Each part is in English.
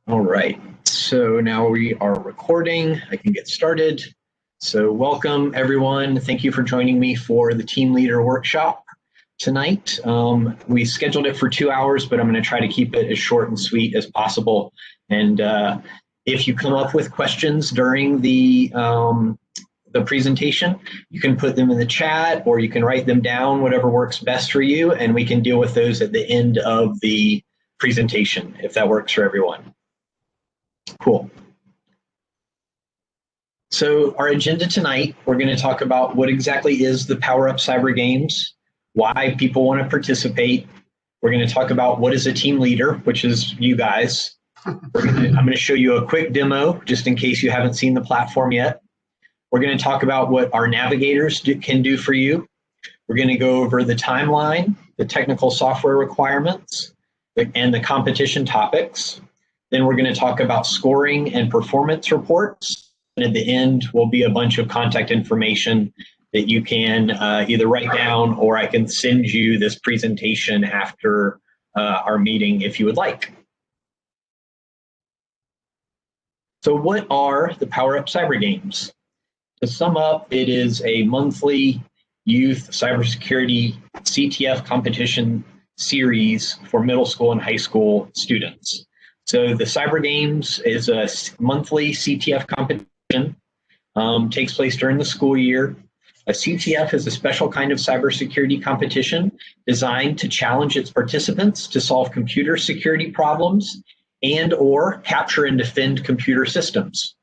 All right, so now we are recording. I can get started. So welcome everyone. Thank you for joining me for the Team Leader Workshop tonight. We scheduled it for 2 hours, but I'm going to try to keep it as short and sweet as possible. And if you come up with questions during the presentation, you can put them in the chat or you can write them down, whatever works best for you, and we can deal with those at the end of the presentation, if that works for everyone. Cool. So our agenda tonight, we're going to talk about what exactly is the PowerUp Cyber Games, why people want to participate. We're going to talk about what is a team leader, which is you guys. I'm going to show you a quick demo, just in case you haven't seen the platform yet. We're going to talk about what our Navigators can do for you. We're going to go over the timeline, the technical software requirements, and the competition topics. Then we're going to talk about scoring and performance reports. And at the end will be a bunch of contact information that you can either write down, or I can send you this presentation after our meeting if you would like. So what are the PowerUp Cyber Games? To sum up, it is a monthly youth cybersecurity CTF competition series for middle school and high school students. So the Cyber Games is a monthly CTF competition, takes place during the school year. A CTF is a special kind of cybersecurity competition designed to challenge its participants to solve computer security problems and/or capture and defend computer systems.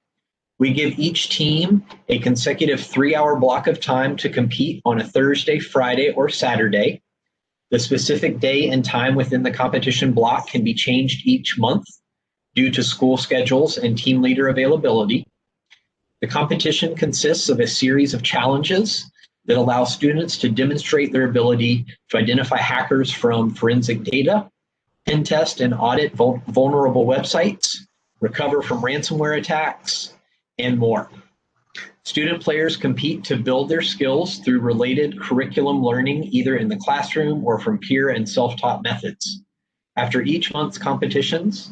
We give each team a consecutive 3-hour block of time to compete on a Thursday, Friday, or Saturday. The specific day and time within the competition block can be changed each month due to school schedules and team leader availability. The competition consists of a series of challenges that allow students to demonstrate their ability to identify hackers from forensic data, pen test and audit vulnerable websites, recover from ransomware attacks, and more. Student players compete to build their skills through related curriculum learning, either in the classroom or from peer and self-taught methods. After each month's competitions,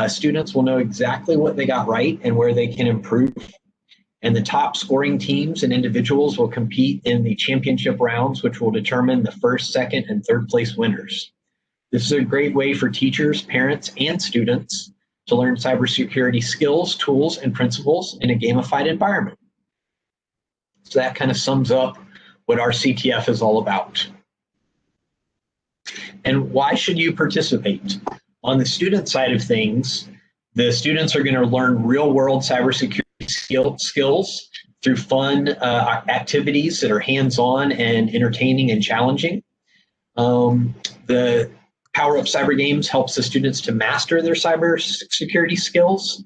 students will know exactly what they got right and where they can improve. And the top scoring teams and individuals will compete in the championship rounds, which will determine the first, second, and third place winners. This is a great way for teachers, parents, and students to learn cybersecurity skills, tools, and principles in a gamified environment. So that kind of sums up what our CTF is all about. And why should you participate? On the student side of things, the students are going to learn real-world cybersecurity skills through fun activities that are hands-on and entertaining and challenging. The PowerUp Cyber Games helps the students to master their cybersecurity skills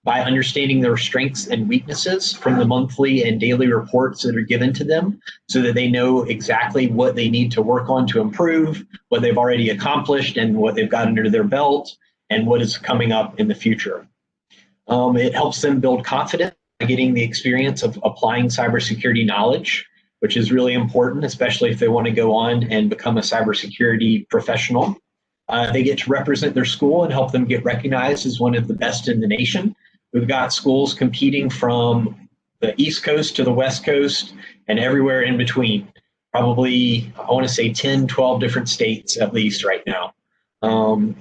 by understanding their strengths and weaknesses from the monthly and daily reports that are given to them, so that they know exactly what they need to work on to improve, what they've already accomplished and what they've got under their belt, and what is coming up in the future. It helps them build confidence by getting the experience of applying cybersecurity knowledge, which is really important, especially if they want to go on and become a cybersecurity professional. They get to represent their school and help them get recognized as one of the best in the nation. We've got schools competing from the East Coast to the West Coast and everywhere in between. Probably, I want to say 10, 12 different states at least right now.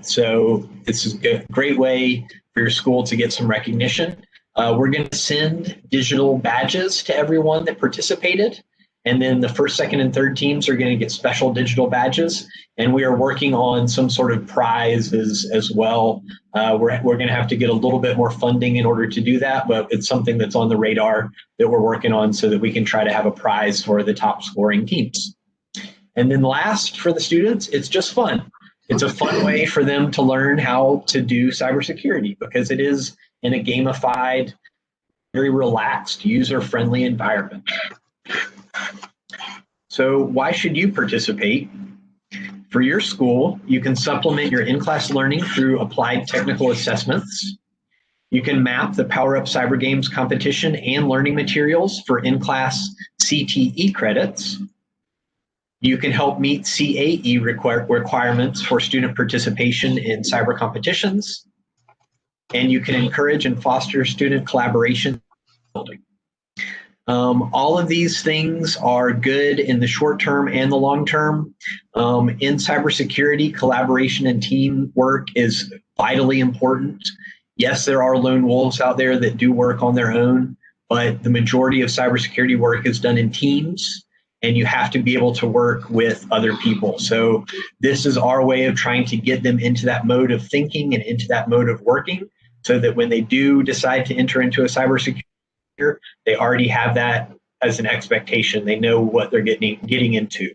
So this is a great way for your school to get some recognition. We're going to send digital badges to everyone that participated. And then the first, second, and third teams are going to get special digital badges. And we are working on some sort of prizes as well. We're going to have to get a little bit more funding in order to do that, but it's something that's on the radar that we're working on so that we can try to have a prize for the top scoring teams. And then last, for the students, it's just fun. It's a fun way for them to learn how to do cybersecurity because it is in a gamified, very relaxed, user-friendly environment. So why should you participate? For your school, you can supplement your in-class learning through applied technical assessments. You can map the PowerUp Cyber Games competition and learning materials for in-class CTE credits. You can help meet CAE requirements for student participation in cyber competitions. and you can encourage and foster student collaboration building. All of these things are good in the short term and the long term. In cybersecurity, collaboration and teamwork is vitally important. Yes, there are lone wolves out there that do work on their own, but the majority of cybersecurity work is done in teams, and you have to be able to work with other people. So this is our way of trying to get them into that mode of thinking and into that mode of working, so that when they do decide to enter into a cybersecurity, they already have that as an expectation. They know what they're getting into.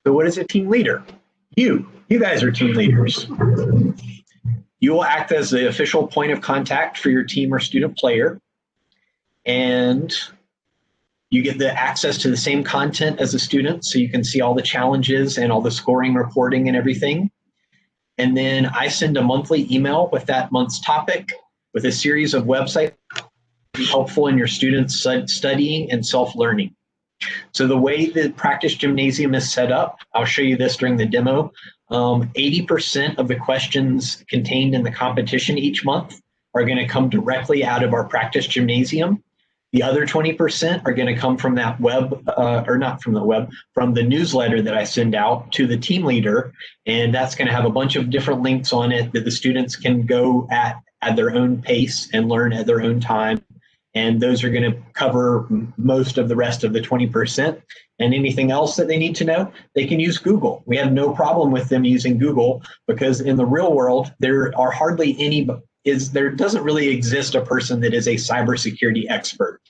So what is a team leader? You guys are team leaders. You will act as the official point of contact for your team or student player, and you get the access to the same content as the students, so you can see all the challenges and all the scoring reporting and everything. And then I send a monthly email with that month's topic, with a series of websites be helpful in your students' studying and self-learning. So the way the practice gymnasium is set up, I'll show you this during the demo. 80% of the questions contained in the competition each month are going to come directly out of our practice gymnasium. The other 20% are going to come from that from the newsletter that I send out to the team leader. And that's going to have a bunch of different links on it that the students can go at their own pace and learn at their own time. And those are going to cover most of the rest of the 20%. And anything else that they need to know, they can use Google. We have no problem with them using Google, because in the real world, there are hardly any, there doesn't really exist a person that is a cybersecurity expert.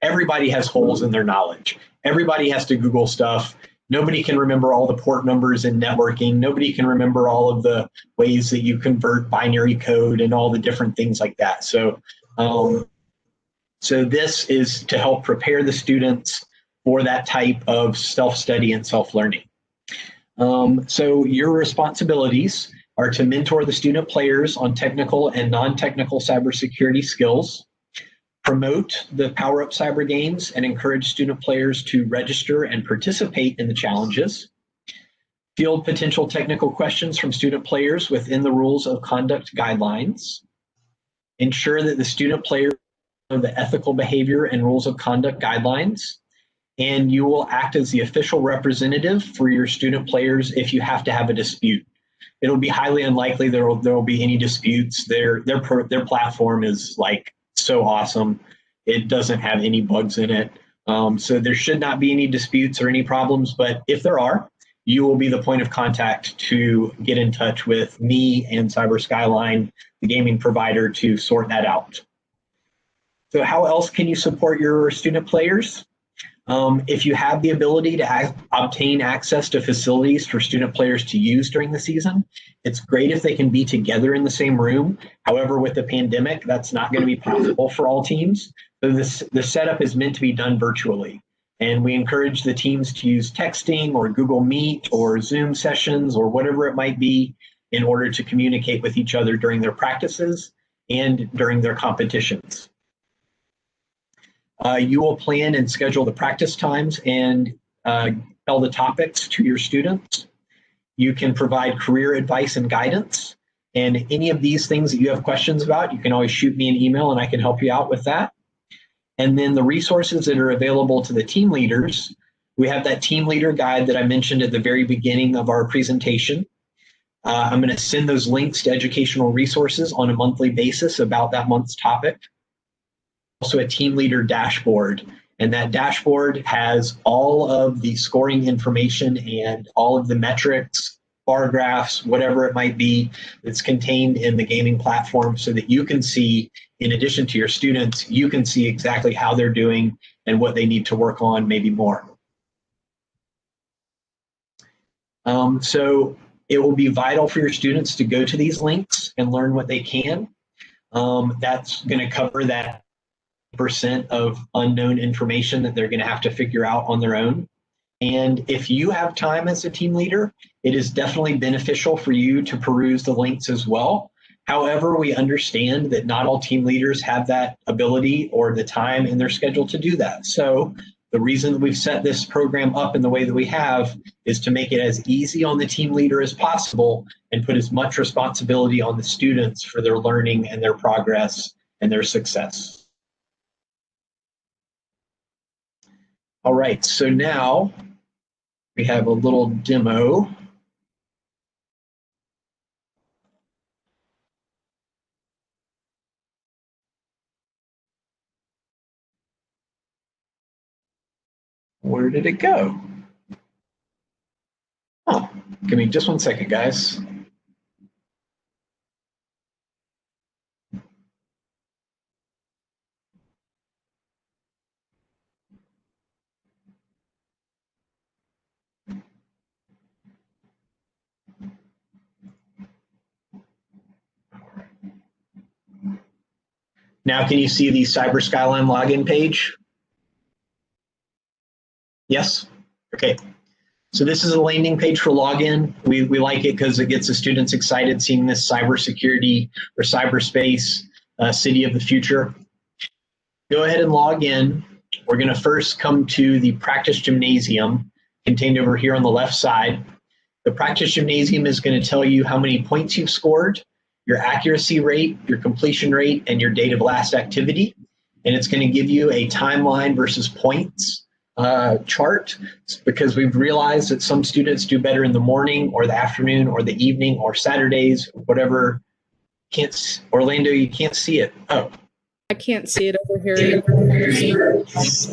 Everybody has holes in their knowledge. Everybody has to Google stuff. Nobody can remember all the port numbers in networking. Nobody can remember all of the ways that you convert binary code and all the different things like that. So this is to help prepare the students for that type of self-study and self-learning. So your responsibilities are to mentor the student players on technical and non-technical cybersecurity skills, promote the PowerUp Cyber Games and encourage student players to register and participate in the challenges, field potential technical questions from student players within the rules of conduct guidelines, ensure that the student players know the ethical behavior and rules of conduct guidelines, and you will act as the official representative for your student players if you have to have a dispute. It'll be highly unlikely there will be any disputes. Their platform is like so awesome. It doesn't have any bugs in it. So there should not be any disputes or any problems, but if there are, you will be the point of contact to get in touch with me and Cyber Skyline, the gaming provider, to sort that out. So how else can you support your student players? If you have the ability to obtain access to facilities for student players to use during the season, it's great if they can be together in the same room. However, with the pandemic, that's not going to be possible for all teams. So the setup is meant to be done virtually. And we encourage the teams to use texting or Google Meet or Zoom sessions or whatever it might be in order to communicate with each other during their practices and during their competitions. You will plan and schedule the practice times and tell the topics to your students. You can provide career advice and guidance. And any of these things that you have questions about, you can always shoot me an email and I can help you out with that. And then the resources that are available to the team leaders, we have that team leader guide that I mentioned at the very beginning of our presentation. I'm going to send those links to educational resources on a monthly basis about that month's topic. Also a team leader dashboard, and that dashboard has all of the scoring information and all of the metrics, bar graphs, whatever it might be, that's contained in the gaming platform, so that you can see, in addition to your students, you can see exactly how they're doing and what they need to work on, maybe more. So it will be vital for your students to go to these links and learn what they can. That's going to cover that % of unknown information that they're going to have to figure out on their own. And if you have time as a team leader, it is definitely beneficial for you to peruse the links as well. However, we understand that not all team leaders have that ability or the time in their schedule to do that. So The reason that we've set this program up in the way that we have is to make it as easy on the team leader as possible and put as much responsibility on the students for their learning and their progress and their success. All right, so now we have a little demo. Where did it go? Oh, give me just 1 second, guys. Now, can you see the Cyber Skyline login page? Yes? Okay. So this is a landing page for login. We like it because it gets the students excited seeing this cybersecurity or cyberspace city of the future. Go ahead and log in. We're going to first come to the practice gymnasium contained over here on the left side. The practice gymnasium is going to tell you how many points you've scored, your accuracy rate, your completion rate, and your date of last activity. And it's going to give you a timeline versus points chart, because we've realized that some students do better in the morning or the afternoon or the evening or Saturdays, whatever. Orlando, you can't see it. Oh. I can't see it over here.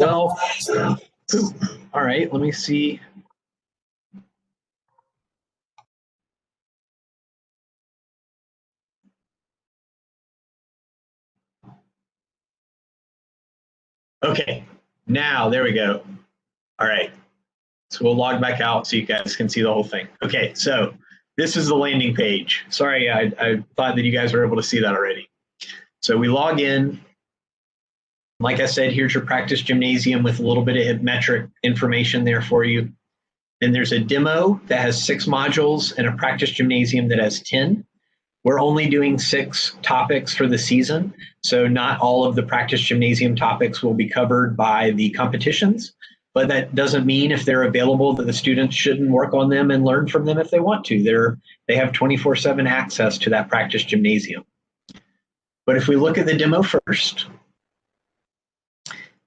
Well, all right, let me see. Okay, now there we go. All right, so we'll log back out so you guys can see the whole thing. Okay, so this is the landing page. Sorry, I thought that you guys were able to see that already. So we log in. Like I said, here's your practice gymnasium with a little bit of metric information there for you. Then there's a demo that has 6 modules and a practice gymnasium that has 10. We're only doing 6 topics for the season, so not all of the practice gymnasium topics will be covered by the competitions, but that doesn't mean if they're available that the students shouldn't work on them and learn from them if they want to. They have 24/7 access to that practice gymnasium. But if we look at the demo first,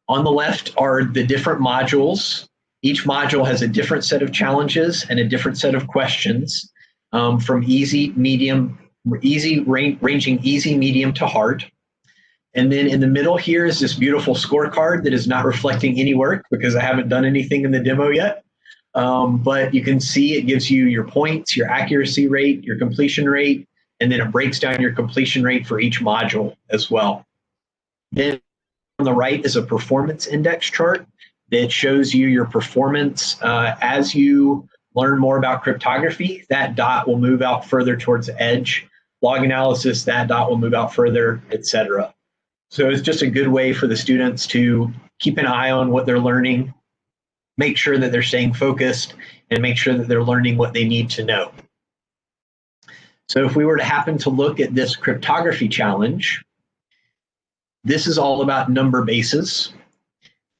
on the left are the different modules. Each module has a different set of challenges and a different set of questions, from easy, medium, ranging easy, medium to hard. And then in the middle here is this beautiful scorecard that is not reflecting any work because I haven't done anything in the demo yet. But you can see it gives you your points, your accuracy rate, your completion rate, and then it breaks down your completion rate for each module as well. Then on the right is a performance index chart that shows you your performance as you learn more about cryptography. That dot will move out further towards the edge. Log analysis, that dot will move out further, etc. So it's just a good way for the students to keep an eye on what they're learning, make sure that they're staying focused, and make sure that they're learning what they need to know. So if we were to happen to look at this cryptography challenge, this is all about number bases.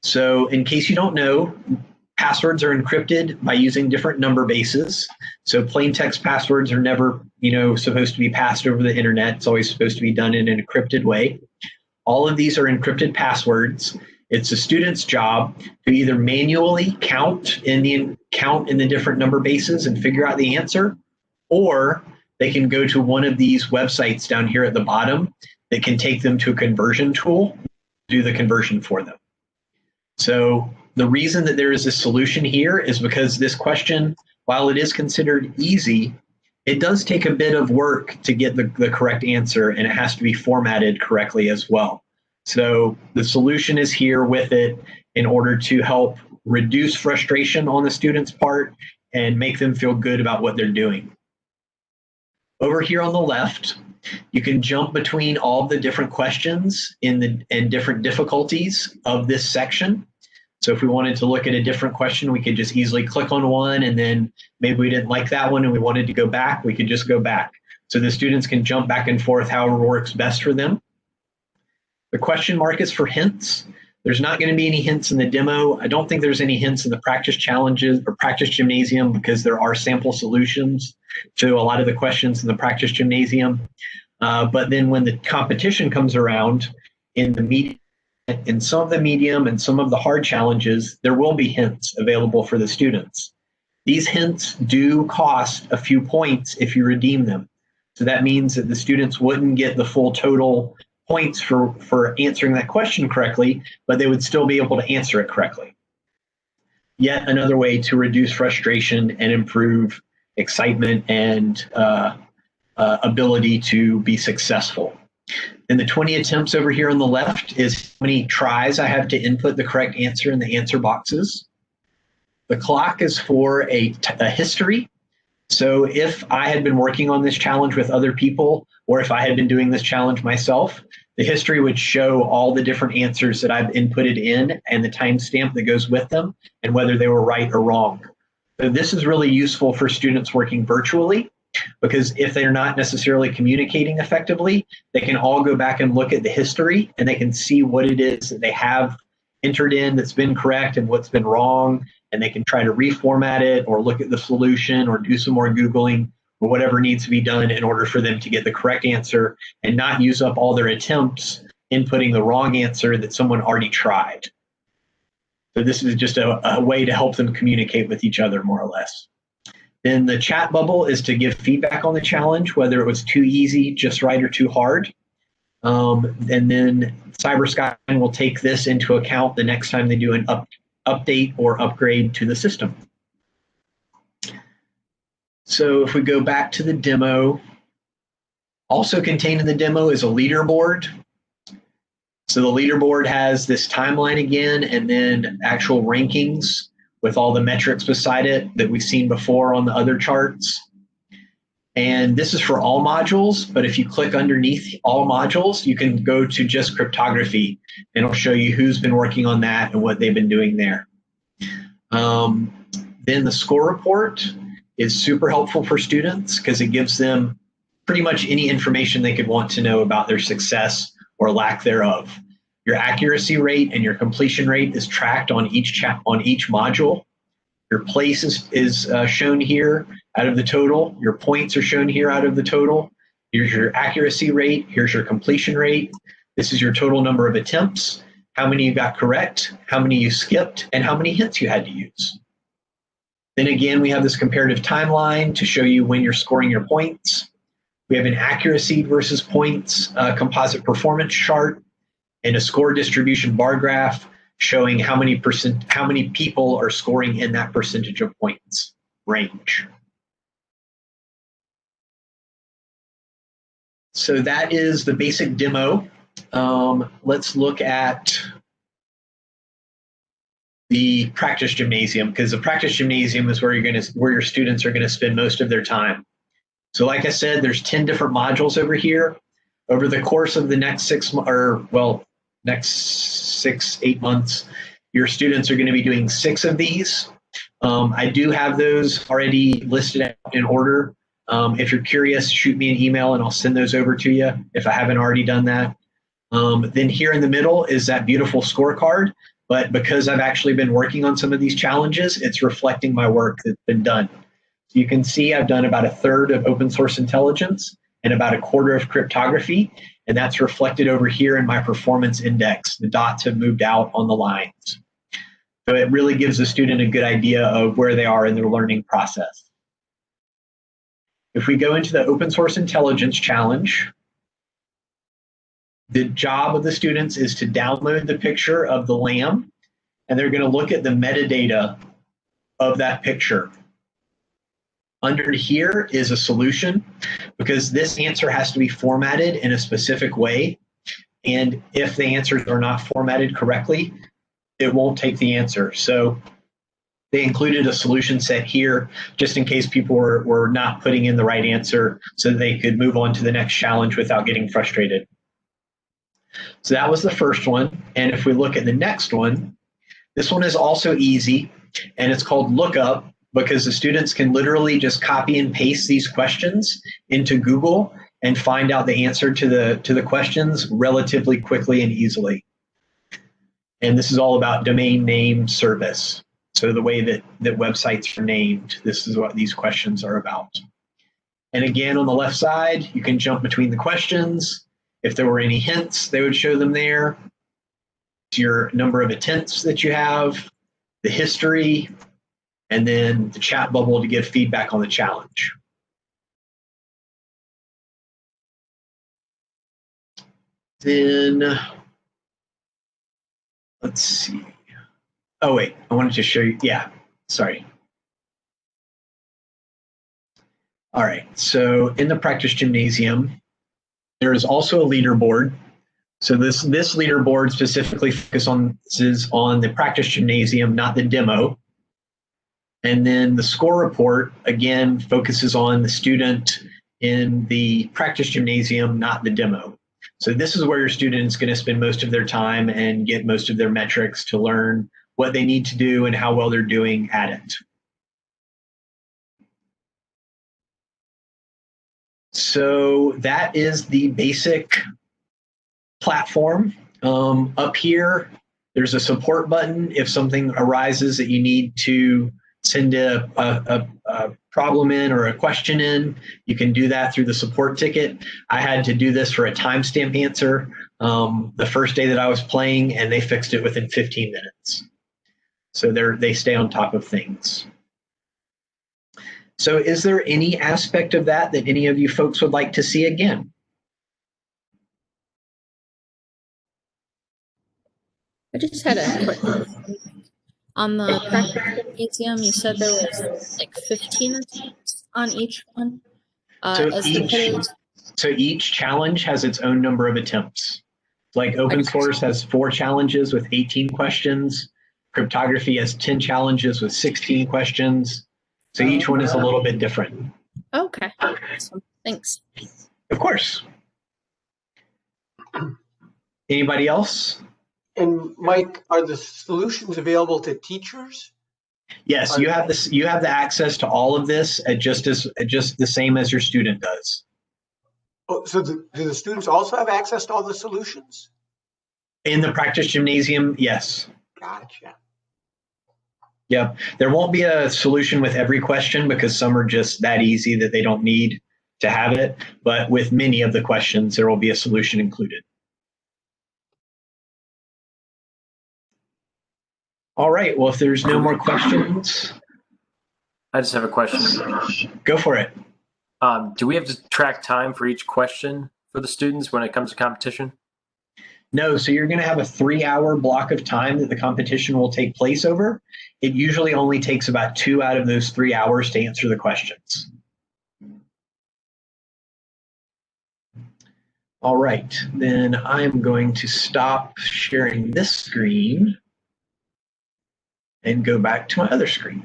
So in case you don't know, passwords are encrypted by using different number bases. So plain text passwords are never, supposed to be passed over the internet. It's always supposed to be done in an encrypted way. All of these are encrypted passwords. It's a student's job to either manually count in the different number bases and figure out the answer, or they can go to one of these websites down here at the bottom that can take them to a conversion tool, do the conversion for them. So the reason that there is a solution here is because this question, while it is considered easy, it does take a bit of work to get the correct answer, and it has to be formatted correctly as well. So the solution is here with it in order to help reduce frustration on the student's part and make them feel good about what they're doing. Over here on the left, you can jump between all the different questions and different difficulties of this section. So if we wanted to look at a different question, we could just easily click on one, and then maybe we didn't like that one and we wanted to go back, we could just go back. So the students can jump back and forth however works best for them. The question mark is for hints. There's not going to be any hints in the demo. I don't think there's any hints in the practice challenges or practice gymnasium because there are sample solutions to a lot of the questions in the practice gymnasium. But then when the competition comes around in the medium, in some of the medium and some of the hard challenges, there will be hints available for the students. These hints do cost a few points if you redeem them. So that means that the students wouldn't get the full total points for answering that question correctly, but they would still be able to answer it correctly. Yet another way to reduce frustration and improve excitement and ability to be successful. And the 20 attempts over here on the left is how many tries I have to input the correct answer in the answer boxes. The clock is for a history. So if I had been working on this challenge with other people, or if I had been doing this challenge myself, the history would show all the different answers that I've inputted in and the timestamp that goes with them and whether they were right or wrong. So this is really useful for students working virtually because if they're not necessarily communicating effectively, they can all go back and look at the history and they can see what it is that they have entered in that's been correct and what's been wrong, and they can try to reformat it or look at the solution or do some more Googling or whatever needs to be done in order for them to get the correct answer and not use up all their attempts inputting the wrong answer that someone already tried. So this is just a way to help them communicate with each other more or less. Then the chat bubble is to give feedback on the challenge, whether it was too easy, just right, or too hard. And then CyberSkyline will take this into account the next time they do an update or upgrade to the system. So if we go back to the demo, also contained in the demo is a leaderboard. So the leaderboard has this timeline again, and then actual rankings with all the metrics beside it that we've seen before on the other charts. And this is for all modules, but if you click underneath all modules, you can go to just cryptography, and it'll show you who's been working on that and what they've been doing there. Then the score report is super helpful for students because it gives them pretty much any information they could want to know about their success or lack thereof. Your accuracy rate and your completion rate is tracked on each module. Your place is shown here out of the total. Your points are shown here out of the total. Here's your accuracy rate. Here's your completion rate. This is your total number of attempts, how many you got correct, how many you skipped, and how many hints you had to use. Then again, we have this comparative timeline to show you when you're scoring your points. We have an accuracy versus points composite performance chart and a score distribution bar graph showing how many people are scoring in that percentage of points range. So that is the basic demo. Let's look at the practice gymnasium, because the practice gymnasium is where your students are going to spend most of their time. So like I said, there's 10 different modules over here. Over the course of the next 8 months, your students are going to be doing 6 of these. I do have those already listed out in order. If you're curious, shoot me an email and I'll send those over to you if I haven't already done that. Then here in the middle is that beautiful scorecard. But because I've actually been working on some of these challenges, it's reflecting my work that's been done. So you can see I've done about 1/3 of open source intelligence and about 1/4 of cryptography. And that's reflected over here in my performance index. The dots have moved out on the lines. So it really gives the student a good idea of where they are in their learning process. If we go into the open source intelligence challenge, the job of the students is to download the picture of the lamb, and they're going to look at the metadata of that picture. Under here is a solution, because this answer has to be formatted in a specific way. And if the answers are not formatted correctly, it won't take the answer. So they included a solution set here just in case people were not putting in the right answer so that they could move on to the next challenge without getting frustrated. So that was the first one. And if we look at the next one, this one is also easy, and it's called Lookup, because the students can literally just copy and paste these questions into Google and find out the answer to the questions relatively quickly and easily. And this is all about domain name service. So the way that websites are named, this is what these questions are about. And again, on the left side, you can jump between the questions. If there were any hints, they would show them there. Your number of attempts that you have, the history, and then the chat bubble to give feedback on the challenge. Then, let's see. Oh, wait, I wanted to show you. Yeah, sorry. All right, so in the practice gymnasium, there is also a leaderboard. So this leaderboard specifically focuses on the practice gymnasium, not the demo. And then the score report, again, focuses on the student in the practice gymnasium, not the demo. So this is where your student is going to spend most of their time and get most of their metrics to learn what they need to do and how well they're doing at it. So that is the basic platform. Up here, there's a support button. If something arises that you need to send a problem in or a question in, you can do that through the support ticket. I had to do this for a timestamp answer the first day that I was playing, and they fixed it within 15 minutes. So they stay on top of things. So is there any aspect of that any of you folks would like to see again? I just had a quick question. On the practice gymnasium, you said there was like 15 attempts on each one. So each challenge has its own number of attempts. Like open source has 4 challenges with 18 questions. Cryptography has 10 challenges with 16 questions. So each one is a little bit different. Okay. Awesome. Thanks. Of course. Anybody else? And Mike, are the solutions available to teachers? Yes, you have this. You have the access to all of this at just the same as your student does. Oh, so do the students also have access to all the solutions? In the practice gymnasium, yes. Gotcha. Yep. There won't be a solution with every question because some are just that easy that they don't need to have it. But with many of the questions, there will be a solution included. All right. Well, if there's no more questions. I just have a question. Go for it. Do we have to track time for each question for the students when it comes to competition? No, so you're going to have a 3-hour block of time that the competition will take place over. It usually only takes about 2 out of those 3 hours to answer the questions. All right, then I'm going to stop sharing this screen and go back to my other screen.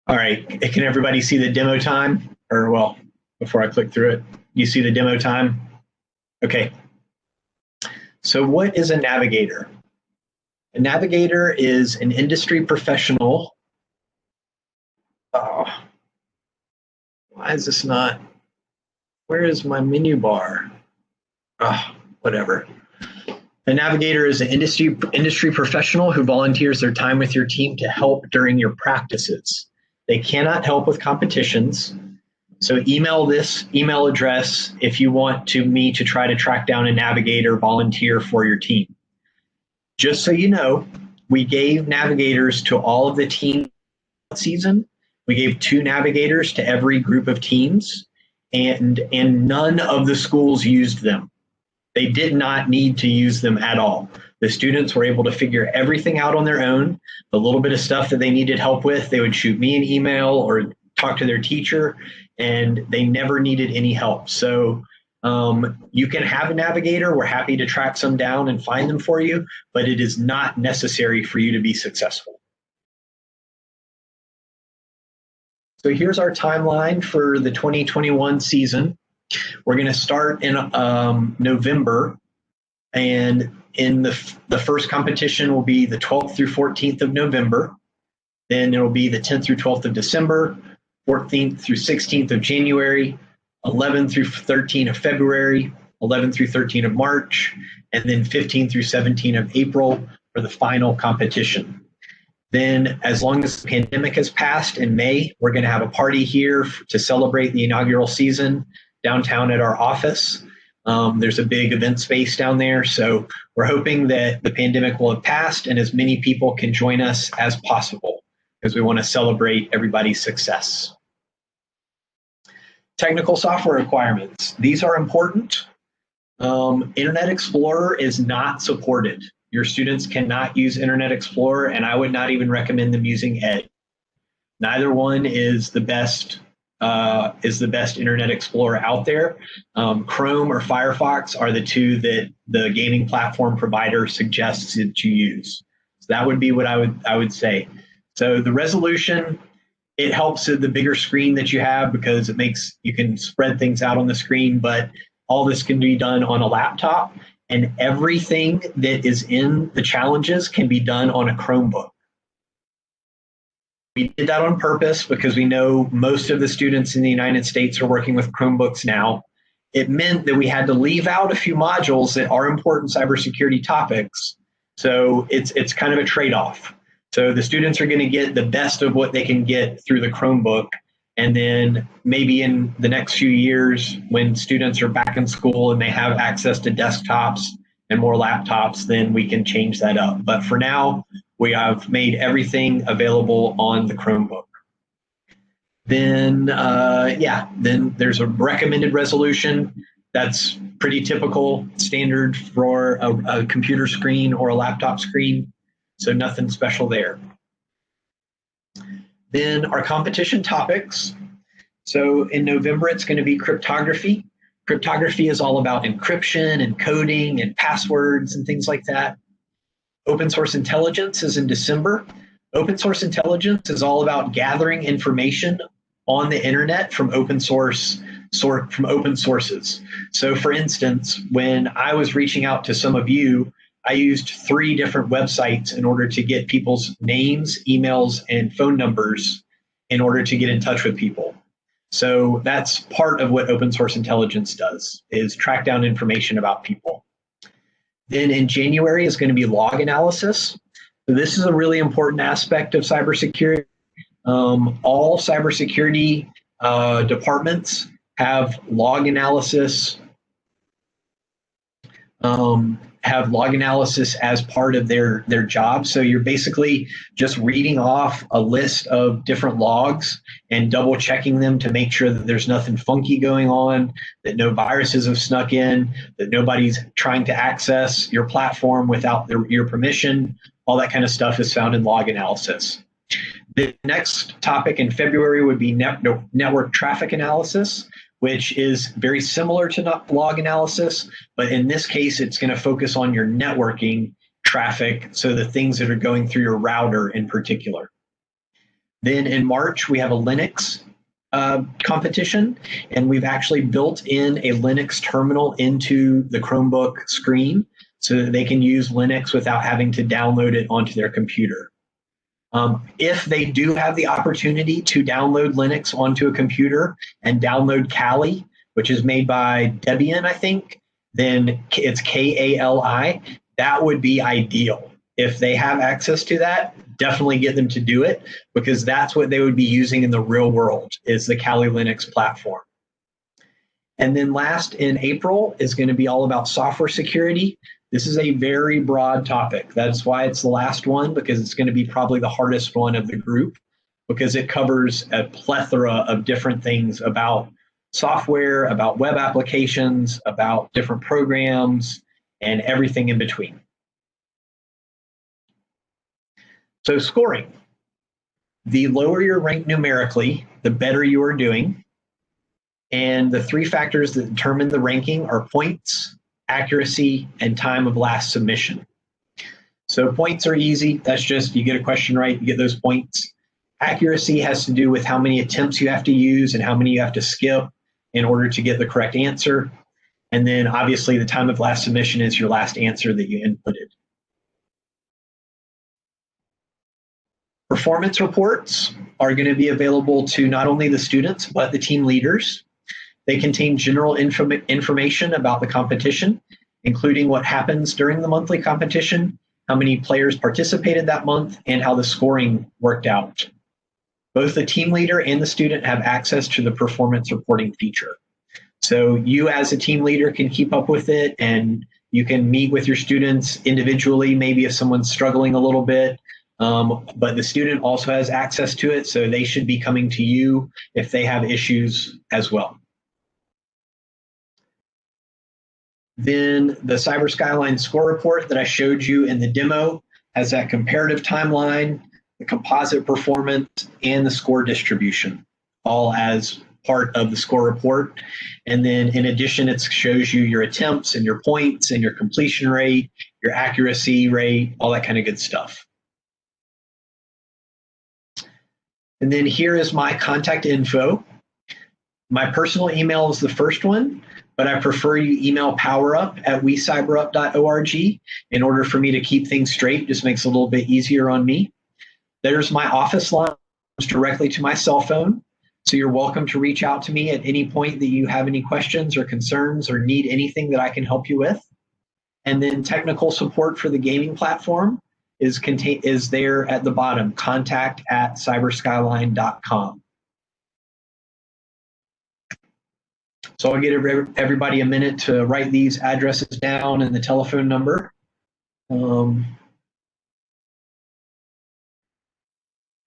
All right, can everybody see the demo time? Or well, before I click through it, you see the demo time? Okay. So what is a navigator? A navigator is an industry professional. Oh, why is this not? Where is my menu bar? Oh, whatever. A navigator is an industry professional who volunteers their time with your team to help during your practices. They cannot help with competitions. So email this email address if you want me to try to track down a navigator volunteer for your team. Just so you know, we gave navigators to all of the teams season. We gave 2 navigators to every group of teams, and none of the schools used them. They did not need to use them at all. The students were able to figure everything out on their own. The little bit of stuff that they needed help with, they would shoot me an email or talk to their teacher, and they never needed any help. So you can have a navigator. We're happy to track some down and find them for you, but it is not necessary for you to be successful. So here's our timeline for the 2021 season. We're going to start in November, and in the first competition will be the 12th through 14th of November. Then it'll be the 10th through 12th of December, 14th through 16th of January, 11th through 13th of February, 11th through 13th of March, and then 15th through 17th of April for the final competition. Then, as long as the pandemic has passed in May, we're going to have a party here to celebrate the inaugural season downtown at our office. There's a big event space down there, so we're hoping that the pandemic will have passed and as many people can join us as possible because we want to celebrate everybody's success. Technical software requirements. These are important. Internet Explorer is not supported. Your students cannot use Internet Explorer, and I would not even recommend them using Edge. Neither one is the best Internet Explorer out there. Chrome or Firefox are the two that the gaming platform provider suggests that you use. So that would be what I would say. So the resolution, it helps with the bigger screen that you have because you can spread things out on the screen, but all this can be done on a laptop, and everything that is in the challenges can be done on a Chromebook. We did that on purpose because we know most of the students in the United States are working with Chromebooks now. It meant that we had to leave out a few modules that are important cybersecurity topics. So it's kind of a trade-off. So the students are going to get the best of what they can get through the Chromebook. And then maybe in the next few years, when students are back in school and they have access to desktops and more laptops, then we can change that up. But for now, we have made everything available on the Chromebook. Then, then there's a recommended resolution. That's pretty typical, standard for a computer screen or a laptop screen. So nothing special there. Then our competition topics. So in November, it's going to be cryptography. Cryptography is all about encryption and coding and passwords and things like that. Open source intelligence is in December. Open source intelligence is all about gathering information on the internet from open sources. So for instance, when I was reaching out to some of you, I used 3 different websites in order to get people's names, emails, and phone numbers in order to get in touch with people. So that's part of what open source intelligence does, is track down information about people. Then in January is going to be log analysis. So this is a really important aspect of cybersecurity. All cybersecurity departments have log analysis as part of their job. So you're basically just reading off a list of different logs and double checking them to make sure that there's nothing funky going on, that no viruses have snuck in, that nobody's trying to access your platform without your permission. All that kind of stuff is found in log analysis. The next topic in February would be network traffic analysis, which is very similar to log analysis, but in this case, it's going to focus on your networking traffic, so the things that are going through your router in particular. Then in March, we have a Linux competition, and we've actually built in a Linux terminal into the Chromebook screen so that they can use Linux without having to download it onto their computer. If they do have the opportunity to download Linux onto a computer and download Kali, which is made by Debian, I think, then it's Kali. That would be ideal. If they have access to that, definitely get them to do it, because that's what they would be using in the real world, is the Kali Linux platform. And then last in April is going to be all about software security. This is a very broad topic. That's why it's the last one, because it's going to be probably the hardest one of the group, because it covers a plethora of different things about software, about web applications, about different programs, and everything in between. So scoring. The lower your rank numerically, the better you are doing. And the 3 factors that determine the ranking are points, accuracy, and time of last submission. So points are easy. That's just you get a question right, you get those points. Accuracy has to do with how many attempts you have to use and how many you have to skip in order to get the correct answer. And then obviously the time of last submission is your last answer that you inputted. performance reports are going to be available to not only the students, but the team leaders. They contain general information about the competition, including what happens during the monthly competition, how many players participated that month, and how the scoring worked out. Both the team leader and the student have access to the performance reporting feature. So you as a team leader can keep up with it, and you can meet with your students individually, maybe if someone's struggling a little bit. But the student also has access to it, so they should be coming to you if they have issues as well. Then the Cyber Skyline score report that I showed you in the demo has that comparative timeline, the composite performance, and the score distribution, all as part of the score report. And then in addition, it shows you your attempts and your points and your completion rate, your accuracy rate, all that kind of good stuff. And then here is my contact info. My personal email is the first one, but I prefer you email PowerUp at wecyberup.org in order for me to keep things straight. Just makes it a little bit easier on me. There's my office line directly to my cell phone. So you're welcome to reach out to me at any point that you have any questions or concerns or need anything that I can help you with. And then technical support for the gaming platform is there at the bottom, contact@cyberskyline.com. So I'll give everybody a minute to write these addresses down and the telephone number. And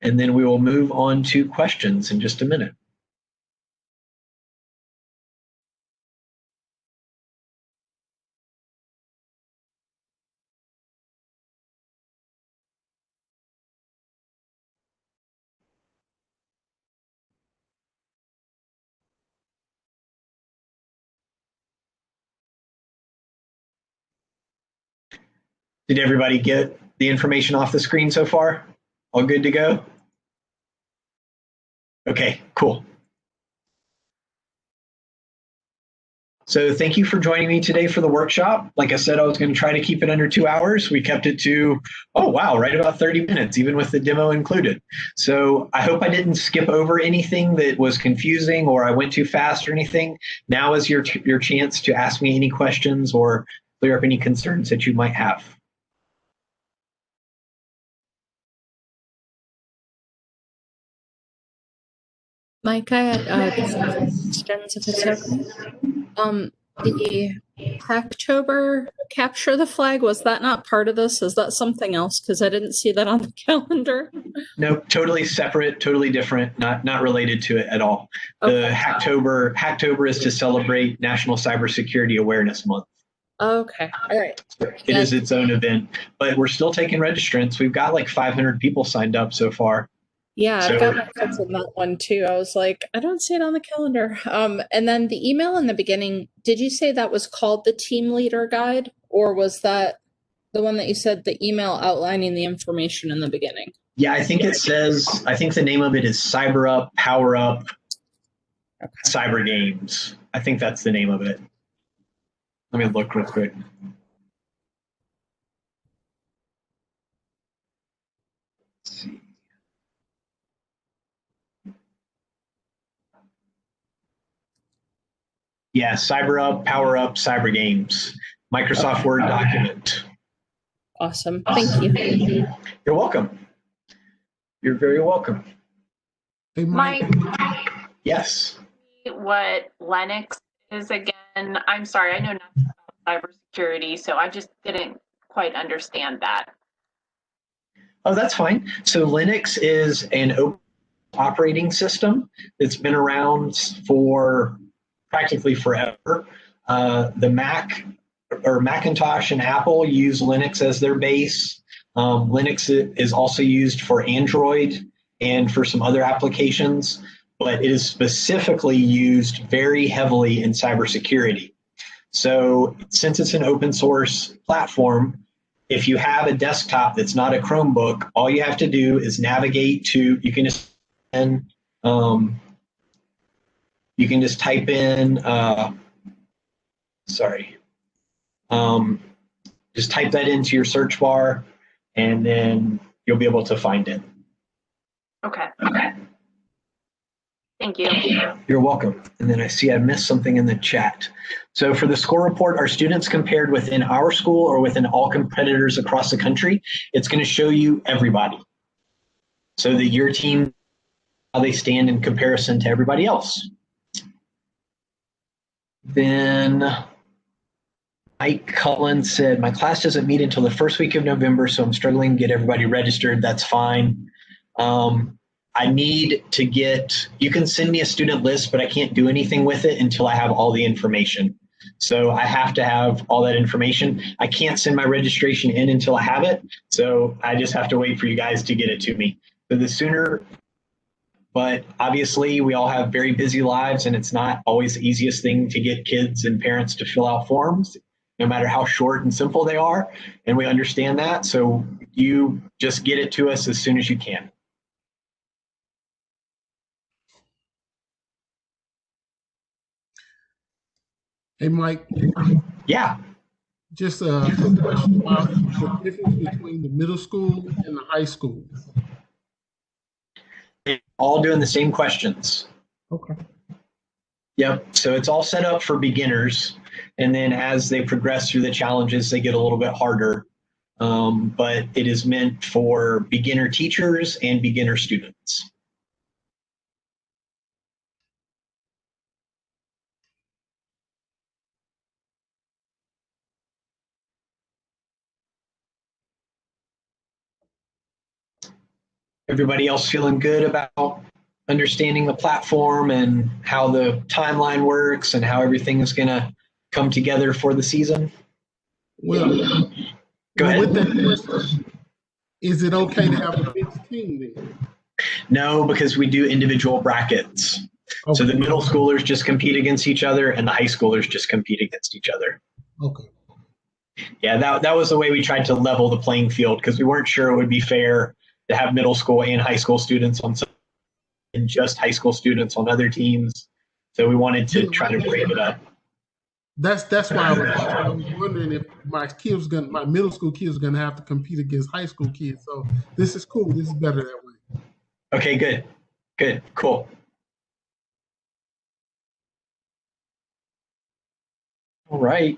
then we will move on to questions in just a minute. Did everybody get the information off the screen so far? All good to go? Okay, cool. So thank you for joining me today for the workshop. Like I said, I was going to try to keep it under 2 hours. We kept it to, oh wow, right about 30 minutes, even with the demo included. So I hope I didn't skip over anything that was confusing or I went too fast or anything. Now is your chance to ask me any questions or clear up any concerns that you might have. Mike, I had just questions if it's okay. The Hacktober capture the flag, was that not part of this? Is that something else? Because I didn't see that on the calendar. No, totally separate, totally different, not related to it at all. Okay. The Hacktober is to celebrate National Cybersecurity Awareness Month. Okay, all right. It is its own event, but we're still taking registrants. We've got like 500 people signed up so far. Yeah, I've got my kids in that one too. I was like, I don't see it on the calendar. And then the email in the beginning, did you say that was called the Team Leader Guide, or was that the one that you said the email outlining the information in the beginning? Yeah, I think it says, I think the name of it is CyberUp, PowerUp, okay. Cyber Games. I think that's the name of it. Let me look real quick. Let's see. Yeah, CyberUp, PowerUp, Cyber Games, Microsoft Word document. Awesome. Thank you. You're welcome. You're very welcome. Hey, Mike. Yes. What Lennox is again? I'm sorry, I know nothing about cybersecurity, so I just didn't quite understand that. Oh, that's fine. So Linux is an open operating system that's been around for practically forever. The Mac or Macintosh and Apple use Linux as their base. Linux is also used for Android and for some other applications, but it is specifically used very heavily in cybersecurity. So since it's an open source platform, if you have a desktop that's not a Chromebook, all you have to do is navigate to, you can just type in, just type that into your search bar, and then you'll be able to find it. Okay. Thank you. You're welcome. And then I see I missed something in the chat. So for the score report, are students compared within our school or within all competitors across the country? It's going to show you everybody, so that your team, how they stand in comparison to everybody else. Then Mike Cullen said, my class doesn't meet until the first week of November, so I'm struggling to get everybody registered. That's fine. I need to get, you can send me a student list, but I can't do anything with it until I have all the information. So I have to have all that information. I can't send my registration in until I have it. So I just have to wait for you guys to get it to me. So the sooner, but obviously we all have very busy lives, and it's not always the easiest thing to get kids and parents to fill out forms, no matter how short and simple they are. And we understand that. So you just get it to us as soon as you can. Hey, Mike. Yeah. Just a question about the difference between the middle school and the high school. They're all doing the same questions. Okay. Yep. So it's all set up for beginners. And then as they progress through the challenges, they get a little bit harder. But it is meant for beginner teachers and beginner students. Everybody else feeling good about understanding the platform and how the timeline works and how everything is going to come together for the season? Well, Go ahead. with that question, is it okay to have a mixed team then? No, because we do individual brackets. Okay. So the middle schoolers just compete against each other and the high schoolers just compete against each other. Okay. Yeah, that was the way we tried to level the playing field, because we weren't sure it would be fair to have middle school and high school students on some and just high school students on other teams. So we wanted to try to break it up. That's why I was wondering if my middle school kids are gonna have to compete against high school kids. So this is cool. This is better that way. Okay, good. Good, cool. All right.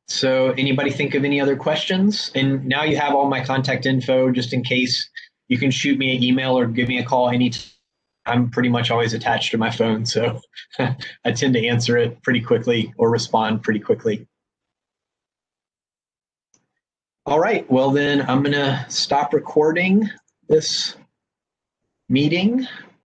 So anybody think of any other questions? And now you have all my contact info, just in case. You can shoot me an email or give me a call anytime. I'm pretty much always attached to my phone, so I tend to answer it pretty quickly or respond pretty quickly. All right, well then I'm gonna stop recording this meeting.